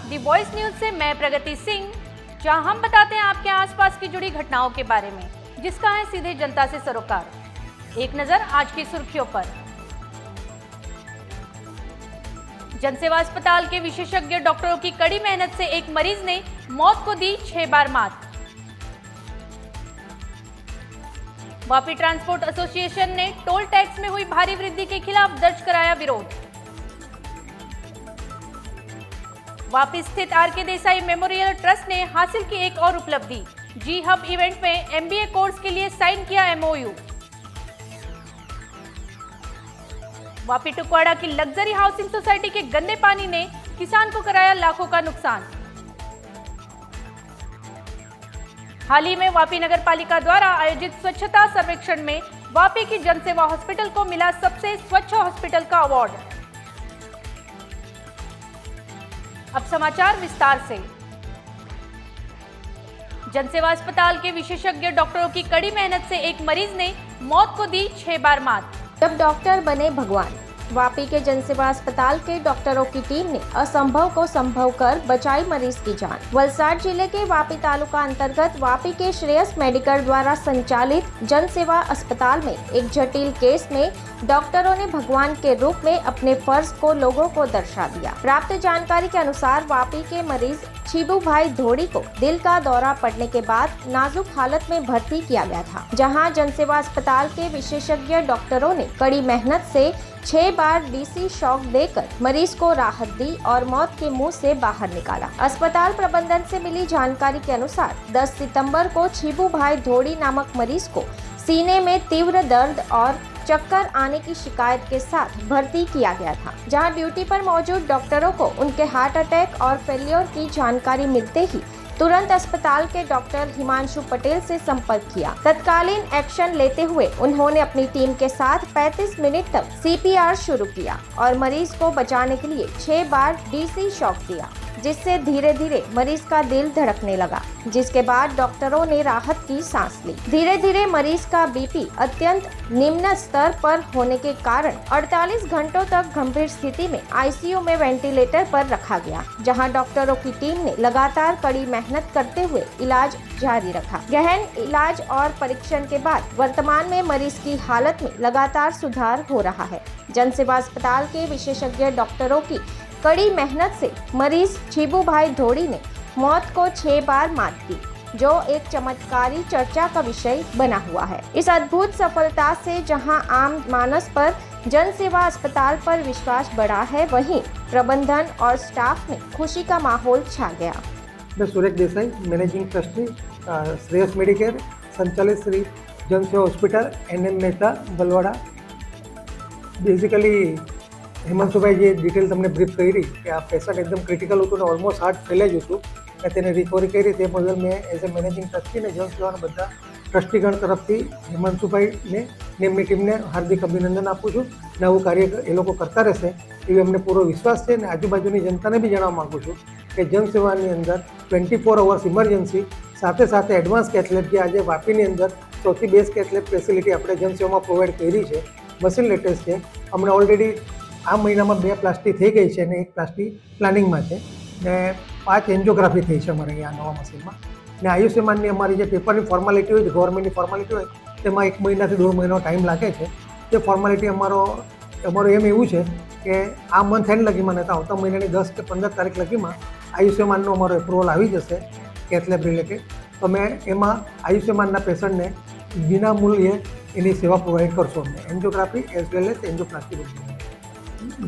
दी voice news से मैं प्रगति सिंह, जहां हम बताते हैं आपके आसपास की जुड़ी घटनाओं के बारे में, जिसका है सीधे जनता से सरोकार। एक नजर आज की सुर्खियों पर। जनसेवा अस्पताल के विशेषज्ञ डॉक्टरों की कड़ी मेहनत से एक मरीज ने मौत को दी 6 बार मात। वापी ट्रांसपोर्ट एसोसिएशन ने टोल टैक्स में हुई भारी वृद्धि के खिलाफ दर्ज कराया विरोध। वापी स्थित आर.के. देसाई मेमोरियल ट्रस्ट ने हासिल की एक और उपलब्धि। जी हब इवेंट में एमबीए कोर्स के लिए साइन किया एमओयू। वापी टुकवाड़ा की लग्जरी हाउसिंग सोसाइटी के गंदे पानी ने किसान को कराया लाखों का नुकसान। हाल ही में वापी नगर पालिका द्वारा आयोजित स्वच्छता सर्वेक्षण में वापी की जनसेवा हॉस्पिटल को मिला सबसे स्वच्छ हॉस्पिटल का अवार्ड। अब समाचार विस्तार से। जनसेवा अस्पताल के विशेषज्ञ डॉक्टरों की कड़ी मेहनत से एक मरीज ने मौत को दी 6 बार मात। जब डॉक्टर बने भगवान, वापी के जनसेवा अस्पताल के डॉक्टरों की टीम ने असंभव को संभव कर बचाई मरीज की जान। वलसाड जिले के वापी तालुका अंतर्गत वापी के श्रेयस मेडिकल द्वारा संचालित जनसेवा अस्पताल में एक जटिल केस में डॉक्टरों ने भगवान के रूप में अपने फर्ज को लोगों को दर्शा दिया। प्राप्त जानकारी के अनुसार वापी के मरीज छिबू भाई धोड़ी को दिल का दौरा पड़ने के बाद नाजुक हालत में भर्ती किया गया था, जहां जनसेवा अस्पताल के विशेषज्ञ डॉक्टरों ने कड़ी मेहनत से 6 बार डीसी शॉक देकर मरीज को राहत दी और मौत के मुंह से बाहर निकाला। अस्पताल प्रबंधन से मिली जानकारी के अनुसार 10 सितंबर को छिबू भाई धोड़ी नामक मरीज को सीने में तीव्र दर्द और चक्कर आने की शिकायत के साथ भर्ती किया गया था, जहां ड्यूटी पर मौजूद डॉक्टरों को उनके हार्ट अटैक और फेलियर की जानकारी मिलते ही तुरंत अस्पताल के डॉक्टर हिमांशु पटेल से संपर्क किया। तत्कालीन एक्शन लेते हुए उन्होंने अपनी टीम के साथ 35 मिनट तक सीपीआर शुरू किया और मरीज को बचाने के लिए 6 बार डीसी शॉक दिया, जिससे धीरे धीरे मरीज का दिल धड़कने लगा, जिसके बाद डॉक्टरों ने राहत की सांस ली। धीरे धीरे मरीज का बीपी अत्यंत निम्न स्तर पर होने के कारण 48 घंटों तक गंभीर स्थिति में आईसीयू में वेंटिलेटर पर रखा गया, जहां डॉक्टरों की टीम ने लगातार कड़ी मेहनत करते हुए इलाज जारी रखा। गहन इलाज और परीक्षण के बाद वर्तमान में मरीज की हालत में लगातार सुधार हो रहा है। जनसेवा अस्पताल के विशेषज्ञ डॉक्टरों की कड़ी मेहनत से मरीज छिबू भाई धोड़ी ने मौत को 6 बार मात दी, जो एक चमत्कारी चर्चा का विषय बना हुआ है। इस अद्भुत सफलता से जहां आम मानस पर जनसेवा अस्पताल पर विश्वास बढ़ा है, वहीं प्रबंधन और स्टाफ में खुशी का माहौल छा गया। मैं Suresh Desai, managing trustee, Shreyas medicare, संचालित Shri Janseva hospital, NM Mehta, Balwada. Basically Himanshubhai જે ડિટેલ તમને બ્રીફ કરી કે આ પેશન્ટ એકદમ ક્રિટિકલ હતું ને ઓલમોસ્ટ હાર્ટ ફેલેજ હતું અને તેને રિકવરી કરી, તે બદલ મેં એઝ એ મેનેજિંગ ટ્રસ્ટી ને જનસેવાના બધા ટ્રસ્ટીગણ તરફથી હિમાંશુભાઈને ને એમની ટીમને હાર્દિક અભિનંદન આપું છું અને આવું કાર્ય એ લોકો કરતા રહેશે એવી અમને પૂરો વિશ્વાસ છે। અને આજુબાજુની જનતાને બી જણાવવા માગું છું કે જનસેવાની અંદર 24 અવર્સ ઇમરજન્સી સાથે સાથે એડવાન્સ કેથલેબ જે આજે વાપીની અંદર સૌથી બેસ્ટ કેથલેબ ફેસિલિટી આપણે જનસેવામાં પ્રોવાઈડ કરી છે, મશીન લેટેસ્ટ છે। હમણાં ઓલરેડી આ મહિનામાં 2 પ્લાસ્ટી થઈ ગઈ છે અને 1 પ્લાસ્ટી પ્લાનિંગમાં છે ને 5 એન્જિયોગ્રાફી થઈ છે અમારે અહીંયા નવા મશીનમાં। ને આયુષ્યમાનની અમારી જે પેપરની ફોર્માલિટી હોય છે, ગવર્મેન્ટની ફોર્માલિટી હોય, તેમાં 1 મહિનાથી 1.5 મહિનો ટાઈમ લાગે છે। તે ફોર્માલિટી અમારો એમ એવું છે કે આ મંથ એન્ડ લગીમાં નહીં તો આવતા મહિનાની 10 કે 15 તારીખ લગીમાં આયુષ્યમાનનો અમારો એપ્રુવલ આવી જશે કેથલેબ રિલેટેડ। તો મેં એમાં આયુષ્યમાનના પેશન્ટને વિના મૂલ્યે એની સેવા પ્રોવાઈડ કરશો અમને, angiography as well as angioplasty બધું।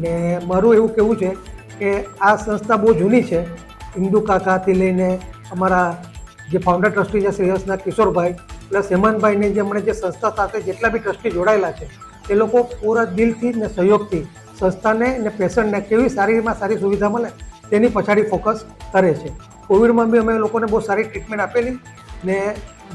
ને મારું એવું કહેવું છે કે આ સંસ્થા બહુ જૂની છે। ઇન્દુ કાકાથી લઈને અમારા જે ફાઉન્ડર ટ્રસ્ટી છે શ્રેયસના કિશોરભાઈ પ્લસ હેમંતભાઈને જે હમણાં જે સંસ્થા સાથે જેટલા બી ટ્રસ્ટી જોડાયેલા છે તે લોકો પૂરા દિલથી ને સહયોગથી સંસ્થાને ને પેશન્ટને કેવી સારીમાં સારી સુવિધા મળે તેની પછાડી ફોકસ કરે છે। કોવિડમાં બી અમે લોકોને બહુ સારી ટ્રીટમેન્ટ આપેલી ને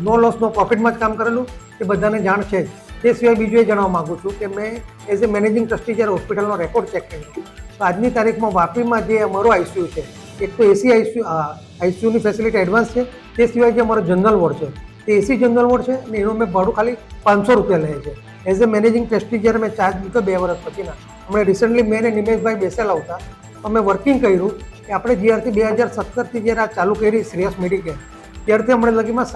નો લોસ નો પ્રોફિટમાં જ કામ કરેલું, એ બધાને જાણ છે જ। તે સિવાય બીજું એ જણાવવા માગું છું કે મેં એઝ એ મેનેજિંગ ટ્રસ્ટી જ્યારે હોસ્પિટલનો રેકોર્ડ ચેક કર્યો તો આજની તારીખમાં વાપીમાં જે અમારો આઈસીયુ છે, એક તો એસી આઈસીયુની ફેસિલિટી એડવાન્સ છે, તે સિવાય જે અમારો જનરલ વોર્ડ છે તે એસી જનરલ વોર્ડ છે અને એનું મેં ભાડું ખાલી 500 રૂપિયા લે છે। એઝ એ મેનેજિંગ ટ્રસ્ટી જ્યારે મેં ચાર્જ લીધો 2 વર્ષ પછીના, હમણાં રિસન્ટલી મેં અને નિમેશભાઈ બેસેલા હતા, અમે વર્કિંગ કર્યું કે આપણે જ્યારથી 2017થી જ્યારે આ ચાલુ કરી શ્રેયસ મેડિકેર ત્યારથી હમણાં લગીમાં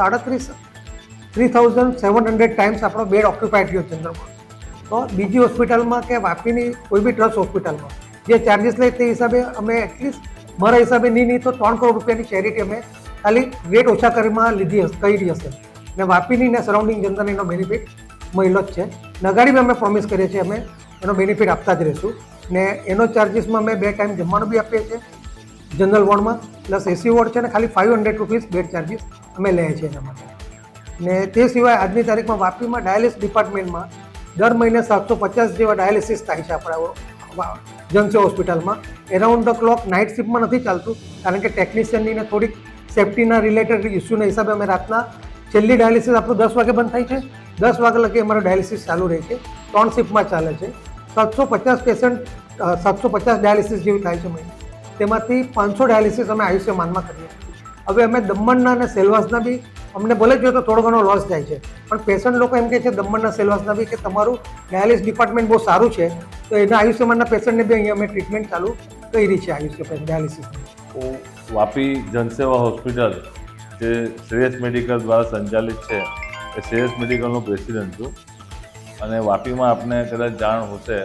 3,700 ટાઈમ્સ આપણો બેડ ઓક્યુપાઈડ થયો ચંદ્રપુર. તો બીજી હોસ્પિટલમાં કે વાપીની કોઈ બી ટ્રસ્ટ હોસ્પિટલમાં જે ચાર્જિસ લે તે હિસાબે અમે એટલીસ્ટ મારા હિસાબે નહીં તો 3 કરોડ રૂપિયાની ચેરિટી અમે ખાલી રેટ ઓછા કરીમાં કરી હશે. ને વાપીની ને સરાઉન્ડિંગ જનતાને એનો બેનિફિટ મળેલો જ છે. નગાડી બી અમે પ્રોમિસ કરીએ છીએ અમે એનો બેનિફિટ આપતા જ રહીશું. ને એનો ચાર્જિસમાં અમે 2 ટાઈમ જમવાનું બી આપીએ છીએ જનરલ વોર્ડમાં, પ્લસ એસી વોર્ડ છે ને ખાલી 500 રૂપીસ બેડ ચાર્જિસ અમે લઈએ છીએ એના માટે. ને તે સિવાય આજની તારીખમાં વાપીમાં ડાયાલિસિસ ડિપાર્ટમેન્ટમાં દર મહિને 750 જેવા ડાયાલિસિસ થાય છે આપણા જનસેવા હોસ્પિટલમાં. એરાઉન્ડ ધ ક્લોક નાઇટ શિફ્ટમાં નથી ચાલતું કારણ કે ટેકનિશિયનની ને થોડીક સેફ્ટીના રિલેટેડ ઇસ્યુના હિસાબે અમે રાતના છેલ્લી ડાયાલિસિસ આપણું 10 વાગે બંધ થાય છે, 10 વાગ્યા લગી અમારું ડાયાલિસિસ ચાલુ રહે છે. 3 શિફ્ટમાં ચાલે છે. 750 ડાયાલિસિસ જેવી થાય છે મહિને. તેમાંથી 500 ડાયાલિસિસ અમે આયુષ્યમાનમાં કરીએ. હવે અમે દમણના અને સેલવાસના બી અમને બોલે જોઈએ તો થોડો ઘણો લોસ જાય છે, પણ પેશન્ટ લોકો એમ કહે છે દમણના સેલવાસના બી કે તમારું ડાયાલિસિસ ડિપાર્ટમેન્ટ બહુ સારું છે, તો એના આયુષ્યમાનના પેશન્ટને બી અહીંયા અમે ટ્રીટમેન્ટ ચાલુ કરી છે આયુષ્યમાન ડાયાલિસિસની. હું વાપી જનસેવા હોસ્પિટલ જે શ્રેયસ મેડિકલ દ્વારા સંચાલિત છે એ શ્રેયસ મેડિકલનો પ્રેસિડેન્ટ છું. અને વાપીમાં આપને કદાચ જાણ હશે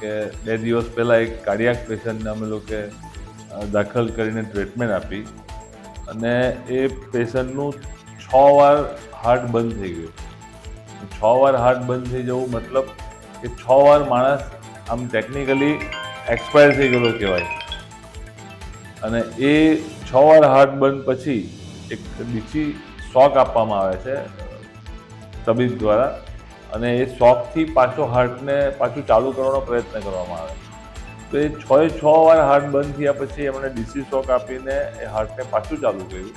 કે 2 દિવસ પહેલાં એક કાર્ડિયાક પેશન્ટને અમે લોકો દાખલ કરીને ટ્રીટમેન્ટ આપી અને એ પેશન્ટનું 6 વાર હાર્ટ બંધ થઈ ગયું. 6 વાર હાર્ટ બંધ થઈ જવું મતલબ કે 6 વાર માણસ આમ ટેકનિકલી એક્સપાયર થઈ ગયેલો કહેવાય. અને એ 6 વાર હાર્ટ બંધ પછી એક ડીસી શોક આપવામાં આવે છે તબીબ દ્વારા, અને એ શોકથી હાર્ટને પાછું ચાલુ કરવાનો પ્રયત્ન કરવામાં આવે. તો એ 6 વાર હાર્ટ બંધ થયા પછી એમણે ડીસી શોક આપીને એ હાર્ટને પાછું ચાલુ કર્યું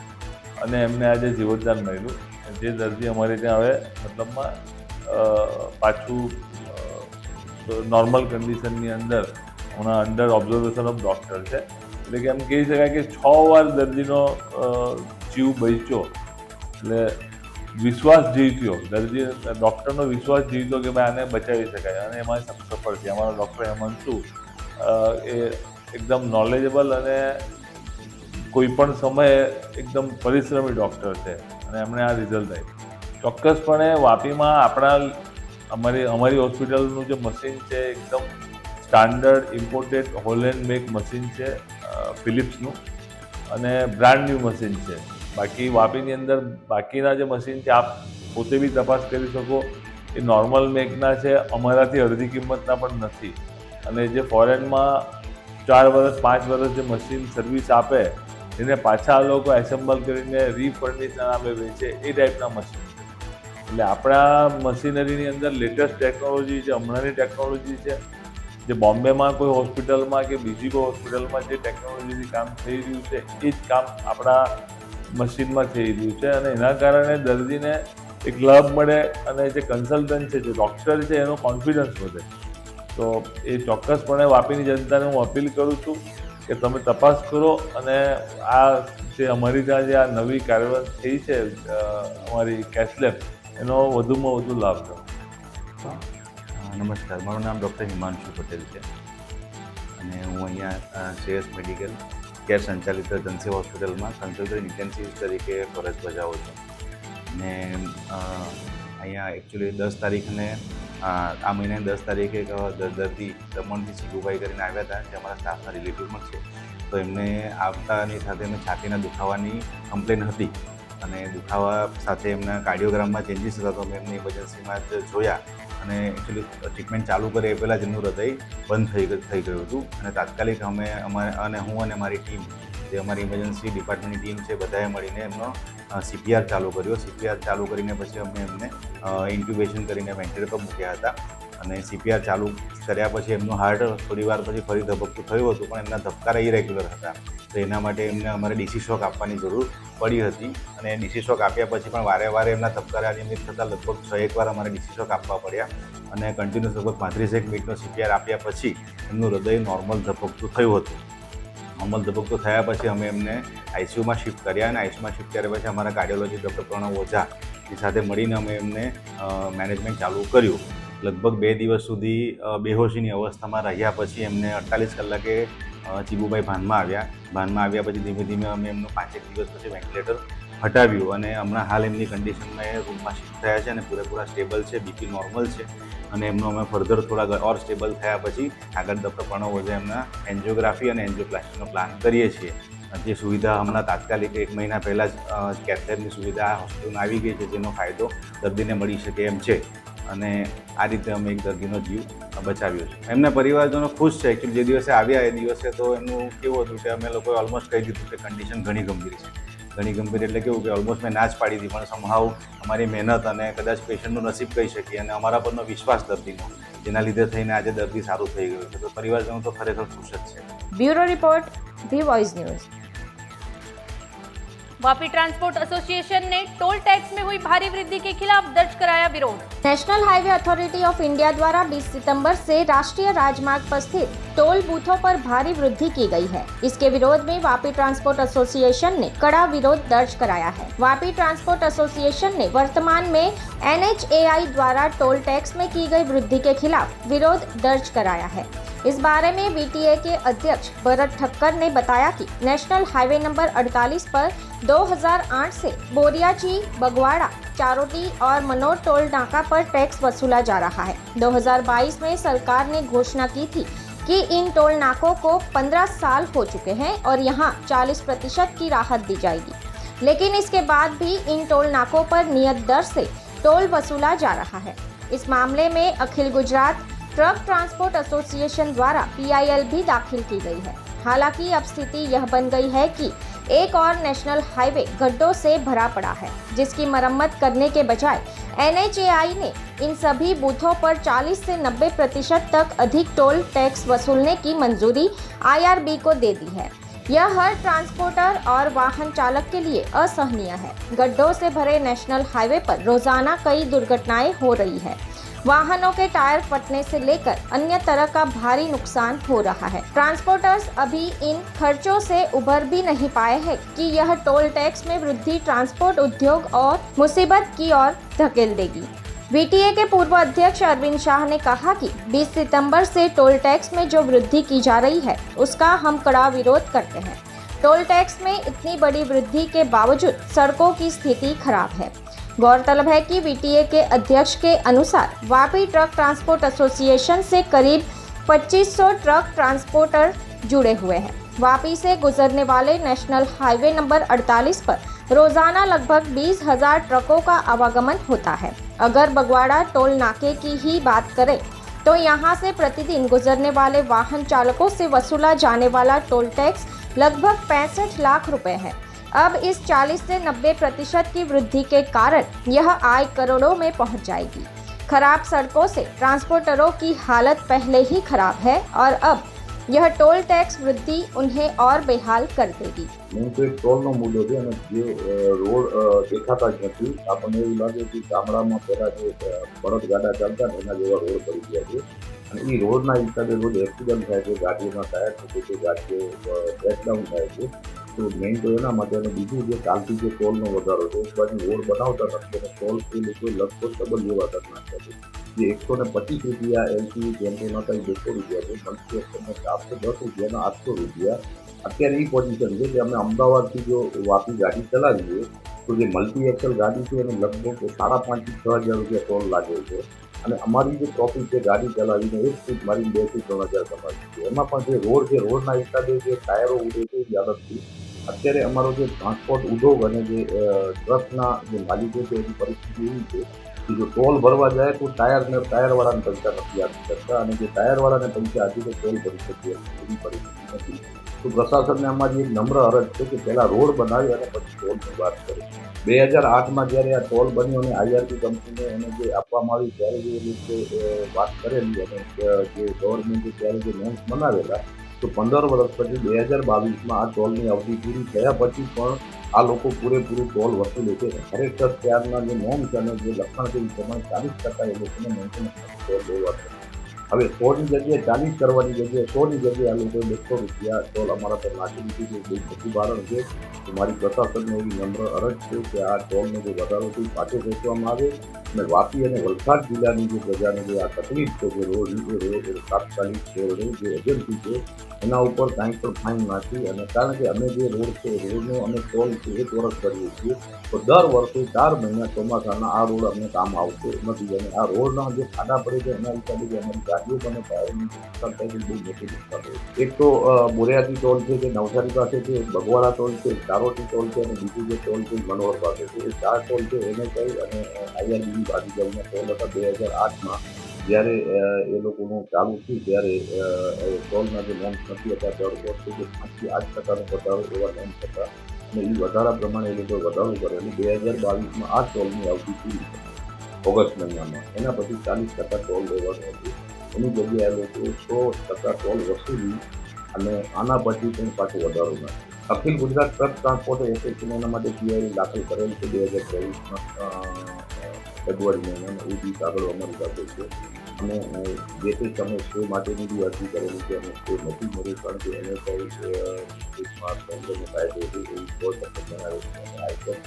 અને એમને આજે જીવતદાન મળ્યું. જે દર્દી અમારે ત્યાં હવે મતલબમાં પાછું નોર્મલ કન્ડિશનની અંદર હમણાં અંડર ઓબ્ઝર્વેશન ઓફ ડૉક્ટર છે. એટલે કે એમ કહી શકાય કે 6 વાર દર્દીનો જીવ બચ્યો, એટલે વિશ્વાસ જીત્યો દર્દી, ડૉક્ટરનો વિશ્વાસ જીત્યો કે ભાઈ આને બચાવી શકાય, અને એમાં સફળ છે. અમારો ડૉક્ટર હેમાંશુ એ એકદમ નોલેજેબલ અને કોઈ પણ સમયે એકદમ પરિશ્રમી ડૉક્ટર છે અને એમણે આ રિઝલ્ટ આવ્યું. ચોક્કસપણે વાપીમાં અમારી હોસ્પિટલનું જે મશીન છે એકદમ standard imported Holland make machine છે ફિલિપ્સનું, અને બ્રાન્ડ ન્યૂ મશીન છે. બાકી વાપીની અંદર બાકીના જે મશીન છે આપ પોતે બી તપાસ કરી શકો, એ નોર્મલ મેકના છે, અમારાથી અડધી કિંમતના પણ નથી. અને જે ફોરેનમાં 4 વર્ષ 5 વર્ષ જે મશીન સર્વિસ આપે એને પાછા લોકો એસેમ્બલ કરીને રીફર્નિશ નામે વેચે, એ ટાઈપના મશીન. એટલે આપણા મશીનરીની અંદર લેટેસ્ટ ટેકનોલોજી છે, હમણાંની ટેકનોલોજી છે, જે બોમ્બેમાં કોઈ હોસ્પિટલમાં કે બીજી કોઈ હોસ્પિટલમાં જે ટેકનોલોજીથી કામ થઈ રહ્યું છે એ જ કામ આપણા મશીનમાં થઈ રહ્યું છે. અને એના કારણે દર્દીને એક લાભ મળે અને જે કન્સલ્ટન્ટ છે, જે ડૉક્ટર છે, એનો કોન્ફિડન્સ વધે. તો એ ચોક્કસપણે વાપીની જનતાને હું અપીલ કરું છું કે તમે તપાસ કરો અને આ જે અમારી ત્યાં જે આ નવી કાર્યવાહી થઈ છે અમારી કેશલેબ, એનો વધુમાં વધુ લાભ લો. નમસ્કાર, મારું નામ ડૉક્ટર હિમાંશુ પટેલ છે અને હું અહીંયા શ્રેયસ મેડિકલ કેર સંચાલિત જનસેવા હોસ્પિટલમાં કન્સલ્ટન્ટ ઇન્ટેન્સિવિસ્ટ તરીકે ફરજ બજાવું છું. અને અહીંયા એકચ્યુઅલી 10 તારીખને આ મહિને 10 તારીખે દર્દી દમણથી શિબુભાઈ કરીને આવ્યા હતા, જે અમારા સ્ટાફના રિલેટિવમાં છે. તો એમને આવતાની સાથે એમને છાતીના દુખાવાની કમ્પ્લેન હતી અને દુખાવા સાથે એમના કાર્ડિયોગ્રામમાં ચેન્જીસ હતા. તો અમે એમને ઇમરજન્સીમાં જ જોયા અને એકચ્યુઅલી ટ્રીટમેન્ટ ચાલુ કરે એ પહેલાં જ એમનું હૃદય બંધ થઈ ગયું હતું. અને તાત્કાલિક હું અને મારી ટીમ, જે અમારી ઇમરજન્સી ડિપાર્ટમેન્ટની ટીમ છે, બધાએ મળીને એમનો CPR ચાલુ કર્યો. CPR ચાલુ કરીને પછી અમે એમને ઇન્ક્યુબેશન કરીને વેન્ટિલેટર પર મૂક્યા હતા. અને CPR ચાલુ કર્યા પછી એમનું હાર્ટ થોડી વાર પછી ફરી ધબકતું થયું હતું, પણ એમના ધબકારા ઇરેગ્યુલર હતા. તો એના માટે એમને અમારે ડીસી શોક આપવાની જરૂર પડી હતી. અને ડીસી શોક આપ્યા પછી પણ વારે વારે એમના ધબકારા અનિયમિત થતાં લગભગ 6 વાર અમારે ડીસી શોક આપવા પડ્યા. અને કન્ટિન્યુઅસ લગભગ 35 મિનિટનો CPR આપ્યા પછી એમનું હૃદય નોર્મલ ધબકતું થયું હતું. નોર્મલ ધબકતું થયા પછી અમે એમને ICUમાં શિફ્ટ કર્યા અને ICUમાં શિફ્ટ કર્યા પછી અમારા કાર્ડિયોલોજી ડૉક્ટર પ્રણવ ઓઝા એ સાથે મળીને અમે એમને મેનેજમેન્ટ ચાલુ કર્યું. લગભગ 2 દિવસ સુધી બેહોશીની અવસ્થામાં રહ્યા પછી એમને 48 કલાકે ચીબુભાઈ ભાનમાં આવ્યા પછી ધીમે ધીમે અમે એમનું 5 દિવસ પછી વેન્ટિલેટર હટાવ્યું અને હમણાં હાલ એમની કન્ડિશનમાં એ રૂમમાં શિફ્ટ થયા છે અને પૂરેપૂરા સ્ટેબલ છે, બીપી નોર્મલ છે અને એમનો અમે ફર્ધર થોડા ઓર સ્ટેબલ થયા પછી આગળ ડૉક્ટર પ્રણવ વધે એમના એન્જિયોગ્રાફી અને એન્જિયોપ્લાસ્ટીનો પ્લાન કરીએ છીએ. જે સુવિધા હમણાં તાત્કાલિક 1 મહિના પહેલાં જ કેથલેબની સુવિધા હોસ્પિટલમાં આવી ગઈ છે, જેનો ફાયદો દર્દીને મળી શકે એમ છે અને આ રીતે અમે એક દર્દીનો જીવ બચાવ્યો છે. એમના પરિવારજનો ખુશ છે. એકચ્યુઅલી જે દિવસે આવ્યા એ દિવસે તો એમનું કેવું હતું કે અમે લોકોએ ઓલમોસ્ટ કહી દીધું કે કન્ડિશન ઘણી ગંભીર છે. ઘણી ગંભીર એટલે કેવું કે ઓલમોસ્ટ મેં ના જ પાડી હતી, પણ સમહાવ અમારી મહેનત અને કદાચ પેશન્ટનું નસીબ કહી શકીએ અને અમારા પરનો વિશ્વાસ દર્દીનો, જેના લીધે થઈને આજે દર્દી સારું થઈ ગયું છે. તો પરિવારજનો તો ખરેખર ખુશ જ છે. Bureau report, the voice news. Vapi transport association ने टोल टैक्स में हुई भारी वृद्धि के खिलाफ दर्ज कराया विरोध। National highway authority of India द्वारा 20 सितंबर से राष्ट्रीय राजमार्ग पर स्थित टोल बूथों पर भारी वृद्धि की गई है। इसके विरोध में वापी ट्रांसपोर्ट एसोसिएशन ने कड़ा विरोध दर्ज कराया है। वापी ट्रांसपोर्ट एसोसिएशन ने वर्तमान में NHAI द्वारा टोल टैक्स में की गई वृद्धि के खिलाफ विरोध दर्ज कराया है। इस बारे में VTA के अध्यक्ष भरत ठक्कर ने बताया कि नेशनल हाईवे नंबर 48 पर 2008 से बोरियाची, बगवाड़ा, चारोटी और मनोर टोल नाका पर टैक्स वसूला जा रहा है। 2022 में सरकार ने घोषणा की थी कि इन टोल नाकों को 15 साल हो चुके हैं और यहाँ 40% की राहत दी जाएगी, लेकिन इसके बाद भी इन टोल नाकों पर नियत दर से टोल वसूला जा रहा है। इस मामले में अखिल गुजरात ट्रक ट्रांसपोर्ट एसोसिएशन द्वारा PIL भी दाखिल की गई है। हालांकि अब स्थिति यह बन गई है कि एक और नेशनल हाईवे गड्ढों से भरा पड़ा है, जिसकी मरम्मत करने के बजाय NHAI ने इन सभी बूथों पर 40 से 90% तक अधिक टोल टैक्स वसूलने की मंजूरी IRB को दे दी है। यह हर ट्रांसपोर्टर और वाहन चालक के लिए असहनीय है। गड्ढों से भरे नेशनल हाईवे पर रोजाना कई दुर्घटनाएं हो रही है। वाहनों के टायर फटने से लेकर अन्य तरह का भारी नुकसान हो रहा है। ट्रांसपोर्टर्स अभी इन खर्चों से उबर भी नहीं पाए हैं कि यह टोल टैक्स में वृद्धि ट्रांसपोर्ट उद्योग और मुसीबत की ओर धकेल देगी। VTA के पूर्व अध्यक्ष अरविंद शाह ने कहा कि 20 सितंबर से टोल टैक्स में जो वृद्धि की जा रही है उसका हम कड़ा विरोध करते हैं। टोल टैक्स में इतनी बड़ी वृद्धि के बावजूद सड़कों की स्थिति खराब है। गौरतलब है कि VTA के अध्यक्ष के अनुसार वापी ट्रक ट्रांसपोर्ट एसोसिएशन से करीब 2500 ट्रक ट्रांसपोर्टर जुड़े हुए हैं। वापी से गुजरने वाले नेशनल हाईवे नंबर 48 पर रोजाना लगभग 20,000 ट्रकों का आवागमन होता है। अगर बगवाड़ा टोल नाके की ही बात करें तो यहाँ से प्रतिदिन गुजरने वाले वाहन चालकों से वसूला जाने वाला टोल टैक्स लगभग 65 लाख रुपए है। अब इस 40 से 90% की वृद्धि के कारण यह आय करोड़ों में पहुंच जाएगी। खराब सड़कों से ट्रांसपोर्टरों की हालत पहले ही खराब है और अब यह टोल टैक्स वृद्धि उन्हें और बेहाल कर देगी। મેં તો એક ટોલનો મુદ્દો છે અને જે રોડ દેખાતા જ નથી. આપણને એવું લાગે કે ગામડામાં પહેલાં જે બળદગાડા ચાલતા ને એના જેવા રોડ પડી ગયા છે અને એ રોડના હિસાબે રોજ એક્સિડન્ટ થાય છે, ગાડીઓના ટાયર થશે છે, ગાડીઓ બ્રેકડાઉન થાય છે. તો મેઇન તો એના માટે અને બીજું જે ચાલતી જે ટોલનો વધારો છે, એક બાજુ રોડ બનાવતા નથી અને ટોલ એ લોકોએ લગભગ ડબલ જેવા કરી નાખ્યા છે. જે 125 રૂપિયા LCV ટેમ્પોના કંઈ 200 રૂપિયા છે, મલ્ટી એક્સલના 410 રૂપિયાના 800 રૂપિયા. અત્યારે એ પોઝિશન છે કે અમે અમદાવાદથી જો વાપી ગાડી ચલાવીએ તો જે મલ્ટી એક્સલ ગાડી છે એને લગભગ 5,500 થી 6,000 રૂપિયા ટોલ લાગે છે અને અમારી જે પ્રોફિટ છે ગાડી ચલાવીને 1 ફૂટ મારી 2 થી 3,000 કમાવી છે. એમાં પણ જે રોડ છે, રોડના હિસાબે જે ટાયરો ઉડે છે એ અલગથી. અત્યારે અમારો જે ટ્રાન્સપોર્ટ ઉદ્યોગ અને જે ટ્રકના જે માલિકો છે એની પરિસ્થિતિ એવી છે કે જો ટોલ ભરવા જાય તો ટાયરવાળાને પૈસા નથી આપી શકતા અને જે ટાયરવાળાને પૈસા આપી તો ટોલ ભરી શકીએ એવી પરિસ્થિતિ નથી. તો પ્રશાસનને અમારી એક નમ્ર અરજ છે કે પહેલાં રોડ બનાવી અને પછી ટોલની વાત કરે. 2008માં જ્યારે આ ટોલ બન્યો અને IRB કંપનીને એને જે આપવામાં આવી ત્યારે જે રીતે વાત કરેલી અને જે ગવર્મેન્ટે ત્યારે જે નોમ્સ બનાવેલા તો 15 વર્ષ પછી 2022માં આ ટોલની અવધિ પૂરી થયા પછી પણ આ લોકો પૂરેપૂરું ટોલ વસૂલે છે. ખરેખર ત્યારના જે નોમ્સ અને જે લખાણ છે એ પ્રમાણે 40% એ લોકોને મેન્ટેનન્સ ટોલ લેવા છે. હવે 100ની જગ્યાએ 40 કરવાની જગ્યાએ 100ની જગ્યાએ આ લોકોએ 200 રૂપિયા ટોલ અમારા પર નાખી દીધી છે. બહુ મોટું કારણ છે. તો મારી પ્રશાસનને એવી નમ્ર અરજ છે કે આ ટોલનો જે વધારો છે એ પાછો ખેંચવામાં આવે અને વાપી અને વલસાડ જિલ્લાની જે પ્રજાને જે આ તકલીફ છે જે રોડની એ રોડ તાત્કાલિક રોડની જે એજન્સી છે એના ઉપર કાંઈ પણ ફાઇન નાખી, અને કારણ કે અમે જે રોડ છે રોડનો અમે ટોલ છે 1 વર્ષ કરીએ છીએ, તો દર વર્ષે 4 મહિના ચોમાસાના આ રોડ અમને કામ આવતો નથી, અને આ રોડના જે ખાડા પડે છે એના હિસાબે જે અમારી ગાડીઓ અને ટાયરની નુકસાન થાય છે, બહુ મોટી નુકસાન થાય છે. એક તો બોરિયાતી ટોલ છે જે નવસારી પાસે છે, બગવાડા ટોલ છે, ચારોટી ટોલ છે, અને બીજું જે ટોલ છે મનોહર પાસે છે. એ 4 ટોલ છે એને કહી અને IRDB ભાગીદારીના ટોલ હતા 2008માં, જ્યારે એ લોકોનું ચાલુ થયું ત્યારે ટોલના જે નોમ્સ નથી હતા દર વર્ષે જે 5% થી 8% વધારો એવા નોમ્સ હતા, અને એ વધારા પ્રમાણે એ લોકો વધારો કરેલું. 2022માં આ ટોલની અવધિ પૂરી થઈ ઓગસ્ટ મહિનામાં, એના પછી 40% ટોલ લેવાનું હતું. એની જગ્યાએ લોકો 100% ટોલ વસૂલી અને આના પછી પણ પાછો વધારો નથી. અખિલ ગુજરાત ટ્રક ટ્રાન્સપોર્ટ એસોસિએશન એના માટે PIL દાખલ કરેલ છે 2023માં ફેબ્રુઆરી મહિનામાં. એ બી કાગળ અમારી પાસે છે, અને જે તે સમય સ્ટે માટેની બી અરજી કરેલી છે, અને સ્ટે નથી મળ્યું કારણ કે એને કંઈ કેન્દ્રનો કાયદો છે એવી કોર્ટ જણાવે છે, અને હાઈકોર્ટ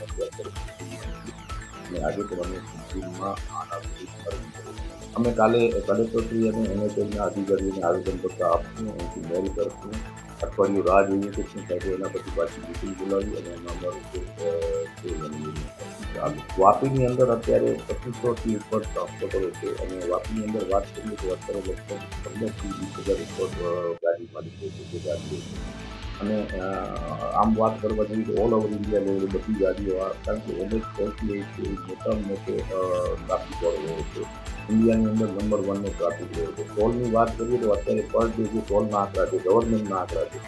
અને આજે પણ અમે સુપ્રીમમાં આના વિરુદ્ધ અમે કાલે કલેક્ટરશ્રી અને NHAIના અધિકારીઓને આવેદનપત્ર આપશું, એથી મેલ કરશું. અઠવાડિયું રાહ જોઈએ કે શું થાય છે, એના પછી પાછી મિટિંગ બોલાવી અને એમાં અમારું ચાલુ. વાપીની અંદર અત્યારે 2500થી ઉપર ટ્રાન્સપોર્ટરો છે, અને વાપીની અંદર વાત કરીએ તો અત્યારે લગભગ 15,000 થી 20,000 ઉપર ગાડી માલિકો છે જે ગાડીઓ છે. અને આમ વાત કરવા જઈએ તો ઓલ ઓવર ઇન્ડિયા લેવલે બધી ગાડીઓ, કારણ કે NH38 મોટામાં મોટો ટ્રાફિક વાળો રહ્યો છે ઇન્ડિયાની અંદર નંબર 1નો ટ્રાફિક રહ્યો છે. ટોલની વાત કરીએ તો અત્યારે પર ડે જે ટોલના આંકડા છે ગવર્મેન્ટના આંકડા છે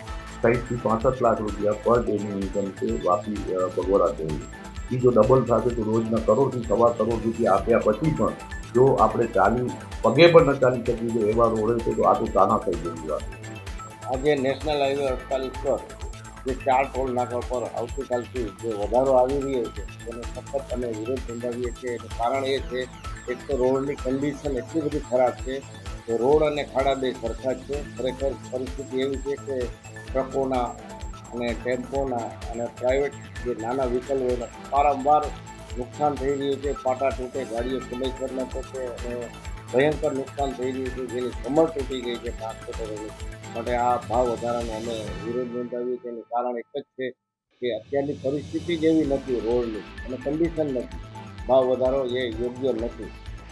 60 થી 65 લાખ રૂપિયા પર ડેની ઇન્કમ છે વાપી બગોડા થઈને. એ જો ડબલ થશે તો રોજના કરોડથી 1.25 કરોડ રૂપિયા આપ્યા પછી પણ જો આપણે પગે પણ ન ચાલી શકીએ તો એવા રોડ છે તો આ તો તાના થઈ ગયું વાત. આજે નેશનલ હાઈવે 48 પર જે 4 ટોલ નાકા પર આવતીકાલથી જે વધારો આવી રહ્યો છે તેનો સખત અમે વિરોધ નોંધાવીએ છીએ. એનું કારણ એ છે એક તો રોડની કન્ડિશન એટલી બધી ખરાબ છે કે રોડ અને ખાડા બે સરખા જ છે. ખરેખર પરિસ્થિતિ એવી છે કે ટ્રકોના અને ટેમ્પોના અને પ્રાઇવેટ જે નાના વ્હીકલોના વારંવાર નુકસાન થઈ રહ્યું છે. પાટા તૂટે, ગાડીઓ સમયસર ન પહોંચે અને ભયંકર નુકસાન થઈ રહ્યું છે, જેની કમર તૂટી ગઈ છે ટ્રાન્સપોર્ટરોની. માટે આ ભાવ વધારાનો અમે વિરોધ નોંધાવીએ છીએ. એનું કારણ એક જ છે કે અત્યારની પરિસ્થિતિ જ એવી નથી રોડની અને કન્ડિશન નથી. ભાવ વધારો એ યોગ્ય નથી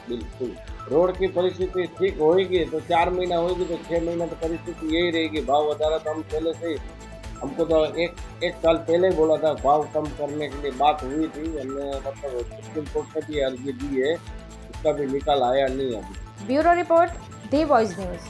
બિલકુલ. रोड की परिस्थिति ठीक होएगी तो 4 महीना होएगी तो 6 महीना तो परिस्थिति यही रहेगी. भाव વધારા तो हम पहले से हमको तो एक साल पहले बोला था भाव कम करने के लिए बात हुई थी. हमने मतलब सुप्रीम कोर्ट से भी अर्जी दी है, उसका भी निकाल आया नहीं अभी. Bureau report, the voice news.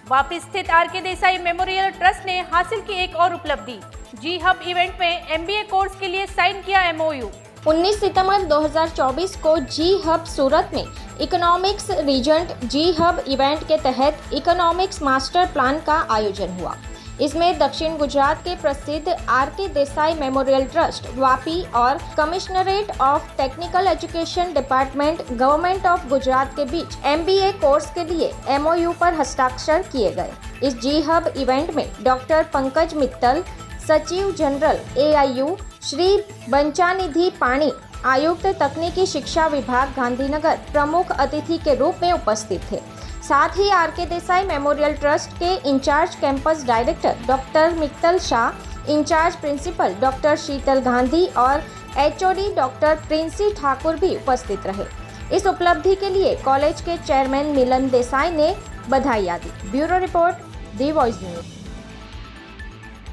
Vapi स्थित आर.के. देसाई मेमोरियल ट्रस्ट ने हासिल की एक और उपलब्धि. जी हब इवेंट में MBA कोर्स के लिए साइन किया MOU. 19 सितंबर 2024 को जी हब सूरत में इकोनॉमिक्स रीजेंट जी हब इवेंट के तहत इकोनॉमिक्स मास्टर प्लान का आयोजन हुआ. इसमें दक्षिण गुजरात के प्रसिद्ध R K. Desai memorial trust Vapi और commissionerate of technical education department government of Gujarat के बीच MBA कोर्स के लिए MOU पर हस्ताक्षर किए गए. इस जी हब इवेंट में डॉक्टर पंकज मित्तल, सचिव जनरल AIU श्री बंचानिधि पाणी, आयुक्त तकनीकी शिक्षा विभाग गांधीनगर प्रमुख अतिथि के रूप में उपस्थित थे. साथ ही आर.के. देसाई मेमोरियल ट्रस्ट के incharge campus director doctor Mittal Shah, incharge principal doctor Shital Gandhi और HOD डॉक्टर प्रिंसी ठाकुर भी उपस्थित रहे. इस उपलब्धि के लिए कॉलेज के चेयरमैन मिलन देसाई ने बधाई दी. Bureau report, the voice news.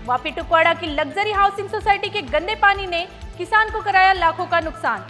Vapi Tukwada की लग्जरी हाउसिंग सोसाइटी के गंदे पानी ने किसान को कराया लाखों का नुकसान.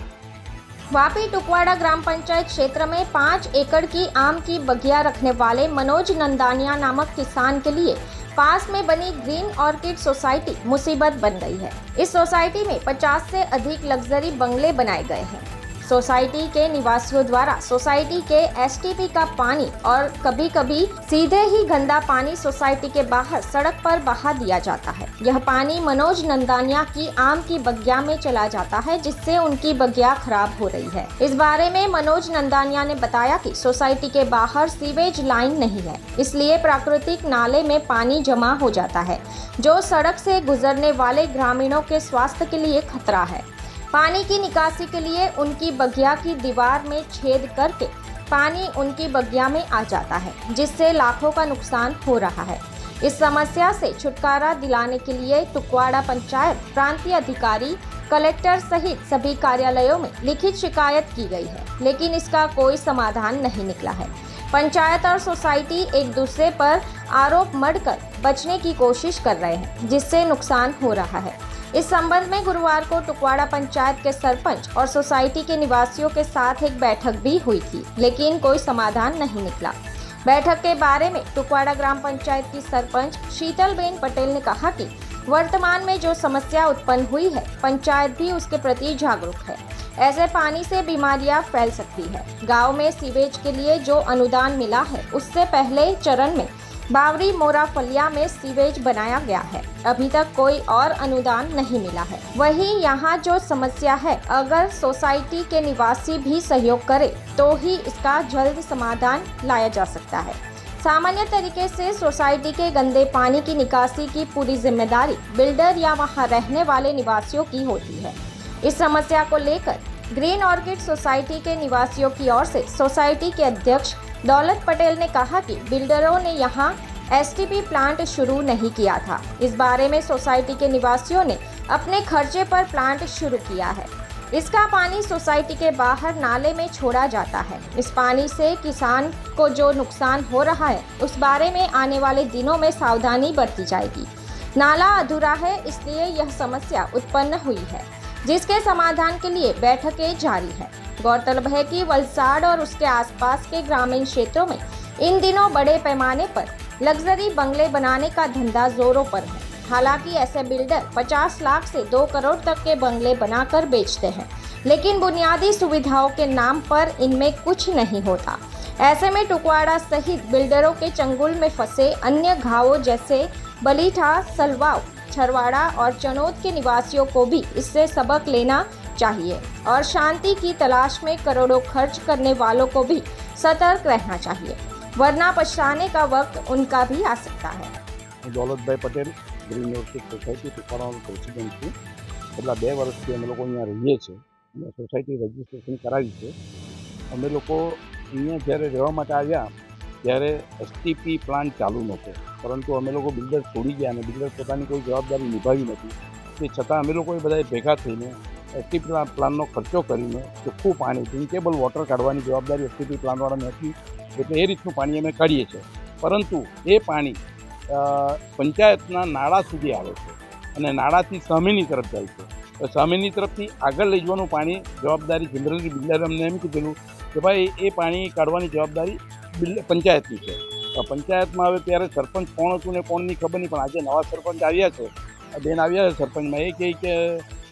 वापी टुकवाड़ा ग्राम पंचायत क्षेत्र में 5 एकड़ की आम की बगिया रखने वाले मनोज नंदानिया नामक किसान के लिए पास में बनी ग्रीन ऑर्किड सोसाइटी मुसीबत बन गई है. इस सोसाइटी में 50 से अधिक लग्जरी बंगले बनाए गए हैं. सोसाइटी के निवासियों द्वारा सोसाइटी के STP का पानी और कभी कभी सीधे ही गंदा पानी सोसाइटी के बाहर सड़क पर बहा दिया जाता है. यह पानी मनोज नंदानिया की आम की बगिया में चला जाता है, जिससे उनकी बगिया खराब हो रही है. इस बारे में मनोज नंदानिया ने बताया कि सोसाइटी के बाहर सीवेज लाइन नहीं है, इसलिए प्राकृतिक नाले में पानी जमा हो जाता है, जो सड़क से गुजरने वाले ग्रामीणों के स्वास्थ्य के लिए खतरा है. पानी की निकासी के लिए उनकी बगिया की दीवार में छेद करके पानी उनकी बगिया में आ जाता है, जिससे लाखों का नुकसान हो रहा है। इस समस्या से छुटकारा दिलाने के लिए टुकवाड़ा पंचायत प्रांतीय अधिकारी, कलेक्टर सहित सभी कार्यालयों में लिखित शिकायत की गई है, लेकिन इसका कोई समाधान नहीं निकला है। पंचायत और सोसाइटी एक दूसरे पर आरोप मढ़कर बचने की कोशिश कर रहे हैं, जिससे नुकसान हो रहा है। इस संबंध में गुरुवार को टुकवाड़ा पंचायत के सरपंच और सोसाइटी के निवासियों के साथ एक बैठक भी हुई थी, लेकिन कोई समाधान नहीं निकला। बैठक के बारे में टुकवाड़ा ग्राम पंचायत की सरपंच शीतलबेन पटेल ने कहा कि वर्तमान में जो समस्या उत्पन्न हुई है, पंचायत भी उसके प्रति जागरूक है। ऐसे पानी से बीमारियां फैल सकती है। गांव में सीवेज के लिए जो अनुदान मिला है, उससे पहले चरण में बावरी मोरा फलिया में सीवेज बनाया गया है। अभी तक कोई और अनुदान नहीं मिला है। वहीं यहाँ जो समस्या है, अगर सोसाइटी के निवासी भी सहयोग करे तो ही इसका जल्द समाधान लाया जा सकता है। सामान्य तरीके से सोसाइटी के गंदे पानी की निकासी की पूरी जिम्मेदारी बिल्डर या वहां रहने वाले निवासियों की होती है। इस समस्या को लेकर ग्रीन ऑर्किड सोसाइटी के निवासियों की ओर से सोसाइटी के अध्यक्ष दौलत पटेल ने कहा कि बिल्डरों ने यहां एसटीपी प्लांट शुरू नहीं किया था। इस बारे में सोसाइटी के निवासियों ने अपने खर्चे पर प्लांट शुरू किया है। इसका पानी सोसाइटी के बाहर नाले में छोड़ा जाता है। इस पानी से किसान को जो नुकसान हो रहा है, उस बारे में आने वाले दिनों में सावधानी बरती जाएगी। नाला अधूरा है, इसलिए यह समस्या उत्पन्न हुई है, जिसके समाधान के लिए बैठकें जारी है। गौरतलब है कि वलसाड़ और उसके आसपास के ग्रामीण क्षेत्रों में इन दिनों बड़े पैमाने पर लग्जरी बंगले बनाने का धंधा जोरों पर है। हालांकि ऐसे बिल्डर 50 लाख से 2 करोड़ तक के बंगले बनाकर बेचते हैं, लेकिन बुनियादी सुविधाओं के नाम पर इनमें कुछ नहीं होता। ऐसे में टुकवाड़ा सहित बिल्डरों के चंगुल में फंसे अन्य गांवों जैसे बलीठा, सलवाव, छरवाड़ा और चनोद के निवासियों को भी इससे सबक लेना चाहिए और शांति की तलाश में करोड़ों खर्च करने वालों को भी सतर्क रहना चाहिए, वरना पछताने का वक्त उनका भी आ सकता है। Daulatbhai Patel, green orchid society ટુકવાડાનો પ્રેસિડેન્ટ છું। છેલ્લા 2 વર્ષથી અમે લોકો અહીંયા રહીએ છીએ અને સોસાયટી રજીસ્ટ્રેશન કરાવી છે। અમે લોકો અહીંયા જ્યારે રહેવા માટે આવ્યા ત્યારે એસટીપી પ્લાન્ટ ચાલુ નહોતો, પરંતુ અમે લોકો બિલ્ડર છોડી ગયા અને બિલ્ડર પોતાની કોઈ જવાબદારી નિભાવી નથી। તે છતાં અમે લોકોએ બધાએ ભેગા થઈને એસટીપી પ્લાનનો ખર્ચો કરીને ચોખ્ખું પાણી, ડ્રિંકેબલ વોટર કાઢવાની જવાબદારી એસટીપી પ્લાનવાળાને હતી, એટલે એ રીતનું પાણી અમે કાઢીએ છીએ। પરંતુ એ પાણી પંચાયતના નાળા સુધી આવે છે અને નાળાથી સામેની તરફ જાય છે। તો સામેની તરફથી આગળ લઈ જવાનું પાણી જવાબદારી જનરલી બિલ્ડરે અમને એમ કીધેલું કે ભાઈ એ પાણી કાઢવાની જવાબદારી પંચાયતની છે। તો પંચાયતમાં હવે ત્યારે સરપંચ કોણ હતું ને કોણની ખબર નહીં, પણ આજે નવા સરપંચ આવ્યા છે, બેન આવ્યા છે સરપંચમાં, એ કહે કે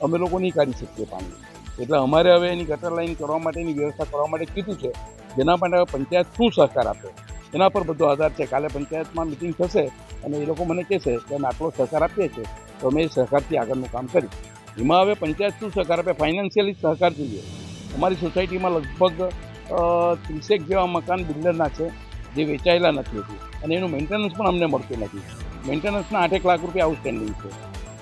અમે લોકો નહીં કાઢી શકીએ પાણી, એટલે અમારે હવે એની ગટર લાઈન કરવા માટેની વ્યવસ્થા કરવા માટે કીધું છે, જેના માટે હવે પંચાયત શું સહકાર આપે એના પર બધો આધાર છે। કાલે પંચાયતમાં મિટિંગ થશે અને એ લોકો મને કહેશે કે અમે આટલો સહકાર આપીએ છીએ, તો અમે એ સહકારથી આગળનું કામ કરીશ। એમાં હવે પંચાયત શું સહકાર આપે, ફાઇનાન્શિયલી સહકાર જોઈએ। અમારી સોસાયટીમાં લગભગ 30 જેવા મકાન બિલ્ડરના છે જે વેચાયેલા નથી હોતું અને એનું મેન્ટેનન્સ પણ અમને મળતું નથી। મેન્ટેનન્સના 8 લાખ રૂપિયા આઉટસ્ટેન્ડિંગ છે।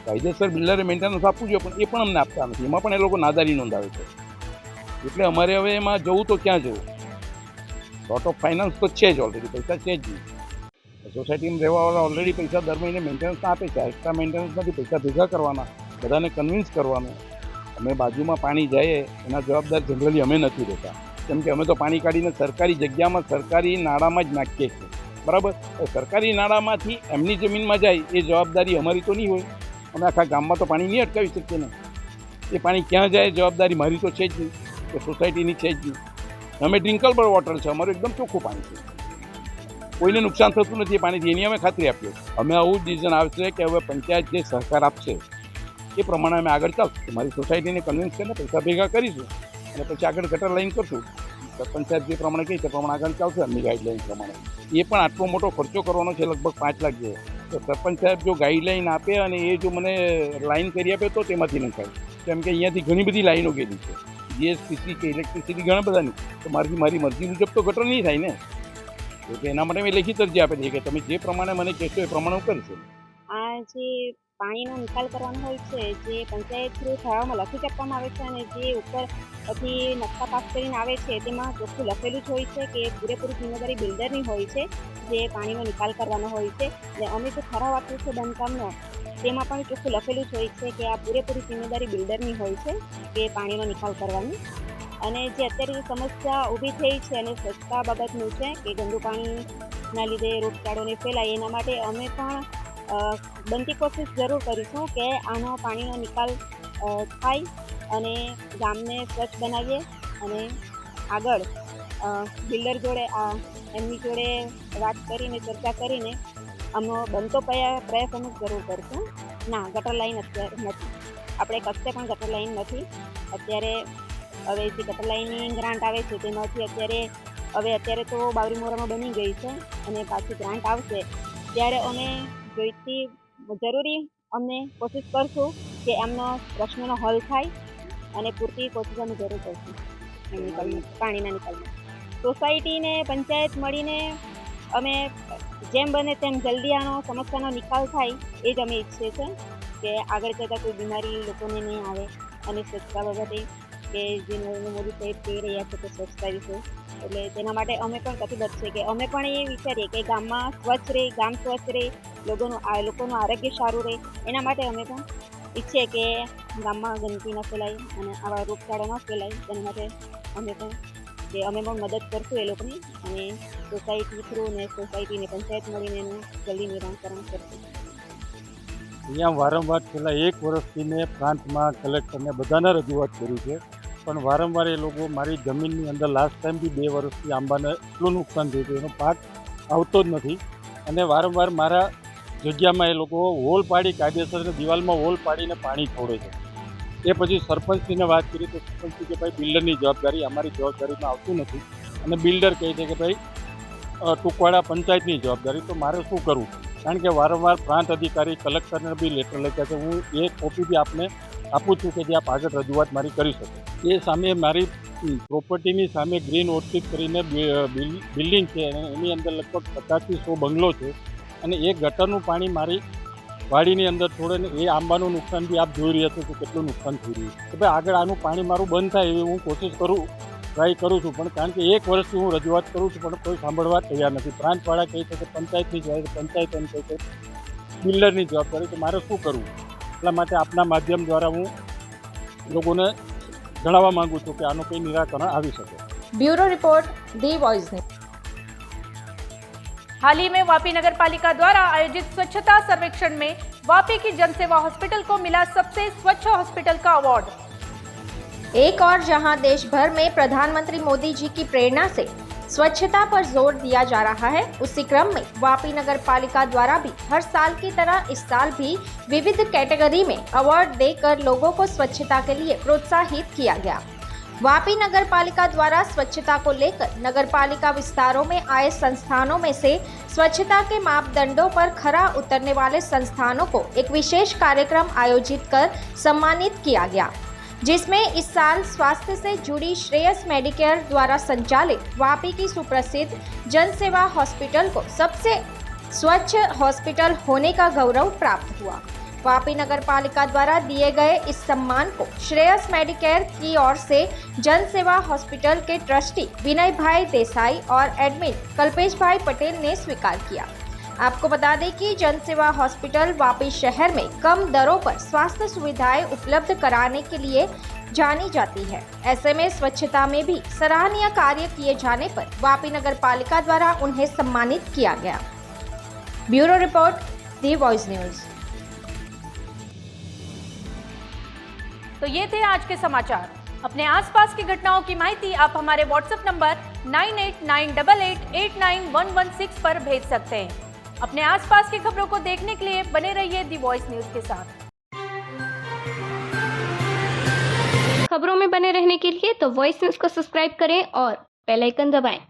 કાયદેસર બિલ્ડરે મેન્ટેનન્સ આપવું જોઈએ, પણ એ પણ અમને આપતા નથી, એમાં પણ એ લોકો નાદારી નોંધાવે છે। એટલે અમારે હવે એમાં જવું તો ક્યાં જવું? શોર્ટ ઓફ ફાઇનાન્સ તો છે જ, ઓલરેડી પૈસા છે જ નહીં। સોસાયટીમાં રહેવાવાળા ઓલરેડી પૈસા દર મહિને મેન્ટેનન્સ આપે છે, એક્સ્ટ્રા મેન્ટેનન્સમાંથી પૈસા ભેગા કરવાના, બધાને કન્વિન્સ કરવાનું। અમે બાજુમાં પાણી જાય એના જવાબદાર જનરલી અમે નથી રહેતા, કેમ કે અમે તો પાણી કાઢીને સરકારી જગ્યામાં સરકારી નાળામાં જ નાખીએ છીએ, બરાબર? સરકારી નાળામાંથી એમની જમીનમાં જાય એ જવાબદારી અમારી તો નહીં હોય। અમે આખા ગામમાં તો પાણી નહીં અટકાવી શકીએ ને, એ પાણી ક્યાં જાય જવાબદારી મારી તો છે જ નહીં, કે સોસાયટીની છે જ નહીં। અમે ડ્રિંકેબલ વોટર છે, અમારું એકદમ ચોખ્ખું પાણી છે, કોઈને નુકસાન થતું નથી એ પાણીથી, એની અમે ખાતરી આપીએ। અમે આવું ડિસિઝન આવશે કે હવે પંચાયત જે સહકાર આપશે એ પ્રમાણે અમે આગળ ચાલશું। મારી સોસાયટીને કન્વિન્સ કરીને પૈસા ભેગા કરીશું અને પછી આગળ ગટર લાઈન કરશું। પંચાયત જે પ્રમાણે કહે છે પ્રમાણે આગળ ચાલશે એમની ગાઈડલાઈન પ્રમાણે। એ પણ આટલો મોટો ખર્ચો કરવાનો છે, લગભગ 5 લાખ જેવો, તો સરપંચ સાહેબ જો ગાઈડલાઈન આપે અને એ જો મને લાઈન કરી આપે તો તેમાંથી નહીં થાય, કેમ કે અહીંયાથી ઘણી બધી લાઈનો ગયેલી છે, જીએસપીસી કે ઇલેક્ટ્રિસિટી ઘણા બધાની, તો મારી મરજી મુજબ તો ગટર નહીં થાય ને। એટલે એના માટે મેં લેખિત અરજી આપેલી કે તમે જે પ્રમાણે મને કહેશો એ પ્રમાણે હું કરીશ। આ જે પાણીનો નિકાલ કરવાનો હોય છે જે પંચાયત થ્રુ ઠરાવમાં લખી આપવામાં આવે છે અને જે ઉપરથી નકશા પાસ કરીને આવે છે તેમાં ચોખ્ખું લખેલું જ હોય છે કે પૂરેપૂરી જિમ્મેદારી બિલ્ડરની હોય છે જે પાણીનો નિકાલ કરવાનો હોય છે. અને અમે જે ઠરાવ આપ્યો છે બાંધકામનો તેમાં પણ ચોખ્ખું લખેલું જ હોય છે કે આ પૂરેપૂરી જિમ્મેદારી બિલ્ડરની હોય છે કે પાણીનો નિકાલ કરવાની. અને જે અત્યારે જે સમસ્યા ઊભી થઈ છે અને સ્વચ્છતા બાબતનું છે કે ગંદુ પાણીના લીધે રોગચાળોને ફેલાય એના માટે અમે પણ બનતી કોશિશ જરૂર કરીશું કે આનો પાણીનો નિકાલ થાય અને ગામને સ્વચ્છ બનાવીએ અને આગળ બિલ્ડર જોડે એમની જોડે વાત કરીને ચર્ચા કરીને અમે બનતો પ્રયાસ અમે જરૂર કરીશું. ના, ગટર લાઈન અત્યારે નથી, આપણે કશે પણ ગટર લાઈન નથી અત્યારે. હવે જે ગટર લાઈનની ગ્રાન્ટ આવે છે તેમાંથી અત્યારે તો બાવરી મોરામાં બની ગઈ છે અને પાછી ગ્રાન્ટ આવશે ત્યારે અમે જોઈતી જરૂરી અમને કોશિશ કરશું કે એમનો પ્રશ્નનો હલ થાય અને પૂરતી કોશિશ અમે જરૂર કરશું પાણીના નિકાલમાં. સોસાયટીને પંચાયત મળીને અમે જેમ બને તેમ જલ્દી આનો સમસ્યાનો નિકાલ થાય એ જ અમે ઈચ્છીએ છીએ કે આગળ જતાં કોઈ બીમારી લોકોને નહીં આવે. અને સ્વચ્છતા બાબતે કે જે નરેન્દ્ર મોદી સાહેબ કહી રહ્યા છે કે સ્વચ્છતા વિશે, એટલે તેના માટે અમે પણ કટિબદ્ધ છે કે અમે પણ એ વિચારીએ કે ગામમાં સ્વચ્છ રહે, ગામ સ્વચ્છ રહે, લોકોનું આરોગ્ય સારું રહે. એના માટે અમે પણ ઈચ્છીએ કે ગામમાં ગંદકી ન ફેલાય અને આવા રોગચાળો ન ફેલાય. તેના માટે અમે પણ મદદ કરશું એ લોકોની અને સોસાયટી થ્રુ ને સોસાયટીને પંચાયત મળીને એનું જલ્દી નિરાકરણ કરશું. અહીંયા વારંવાર છેલ્લા 1 વર્ષથી મેં પ્રાંતમાં કલેક્ટરને બધાને રજૂઆત કરી છે, પણ વારંવાર એ લોકો મારી જમીનની અંદર લાસ્ટ ટાઈમ બી 2 વર્ષથી આંબાને એટલું નુકસાન થયું હતું, એનો પાક આવતો જ નથી. અને વારંવાર મારા જગ્યામાં એ લોકો હોલ પાડી કાયદેસર દિવાલમાં હોલ પાડીને પાણી છોડે છે. એ પછી સરપંચશ્રીને વાત કરી તો સરપંચશ્રી કે ભાઈ બિલ્ડરની જવાબદારી અમારી જવાબદારીમાં આવતું નથી અને બિલ્ડર કહે છે કે ભાઈ ટૂંકવાડા પંચાયતની જવાબદારી. તો મારે શું કરવું? કારણ કે વારંવાર પ્રાંત અધિકારી કલેક્ટરને બી લેટર લખ્યા છે. હું એ કોપી બી આપને આપું છું કે જે આપ આગળ રજૂઆત મારી કરી શકો. એ સામે મારી પ્રોપર્ટીની સામે ગ્રીન ઓર્ચિડ કરીને બિલ્ડિંગ છે અને એની અંદર લગભગ 50 થી 100 બંગલો છે અને એ ગટરનું પાણી મારી વાડીની અંદર છોડે ને એ આંબાનું નુકસાન બી આપ જોઈ રહ્યા છો કે કેટલું નુકસાન થઈ રહ્યું છે. ભાઈ આગળ આનું પાણી મારું બંધ થાય એવી હું કોશિશ ટ્રાય કરું છું, પણ કારણ કે 1 વર્ષથી હું રજૂઆત કરું છું પણ કોઈ સાંભળવા તૈયાર નથી. પ્રાંતવાળા કહે છે કે પંચાયતની જવાબદારી, પંચાયત એમ કહે છે બિલ્ડરની જવાબદારી. તો મારે શું કરવું? એટલા માટે આપના માધ્યમ દ્વારા હું લોકોને જણાવવા માંગુ છું કે આનું કંઈ નિરાકરણ આવી શકે. Bureau report the voice news. हाल ही में वापी नगर पालिका द्वारा आयोजित स्वच्छता सर्वेक्षण में वापी की जनसेवा हॉस्पिटल को मिला सबसे स्वच्छ हॉस्पिटल का अवार्ड। एक और जहां देश भर में प्रधानमंत्री मोदी जी की प्रेरणा से स्वच्छता पर जोर दिया जा रहा है, उसी क्रम में वापी नगर पालिका द्वारा भी हर साल की तरह इस साल भी विविध कैटेगरी में अवार्ड देकर लोगों को स्वच्छता के लिए प्रोत्साहित किया गया। वापी नगर पालिका द्वारा स्वच्छता को लेकर नगर पालिका विस्तारों में आए संस्थानों में से स्वच्छता के मापदंडों पर खरा उतरने वाले संस्थानों को एक विशेष कार्यक्रम आयोजित कर सम्मानित किया गया, जिसमें इस साल स्वास्थ्य से जुड़ी श्रेयस मेडिकेयर द्वारा संचालित वापी की सुप्रसिद्ध जनसेवा हॉस्पिटल को सबसे स्वच्छ हॉस्पिटल होने का गौरव प्राप्त हुआ। वापी नगर पालिका द्वारा दिए गए इस सम्मान को श्रेयस मेडिकेयर की ओर से जनसेवा हॉस्पिटल के ट्रस्टी विनय भाई देसाई और एडमिन कल्पेश भाई पटेल ने स्वीकार किया। आपको बता दें कि जनसेवा हॉस्पिटल वापी शहर में कम दरों पर स्वास्थ्य सुविधाएं उपलब्ध कराने के लिए जानी जाती है। ऐसे में स्वच्छता में भी सराहनीय कार्य किए जाने पर वापी नगर पालिका द्वारा उन्हें सम्मानित किया गया। Bureau report the voice news. तो ये थे आज के समाचार। अपने आसपास की घटनाओं की माहिती आप हमारे व्हाट्सएप नंबर 9898889116 पर भेज सकते हैं। अपने आसपास की खबरों को देखने के लिए बने रहिए दी वॉइस न्यूज के साथ। खबरों में बने रहने के लिए तो वॉइस न्यूज को सब्सक्राइब करें और बेल आइकन दबाएं।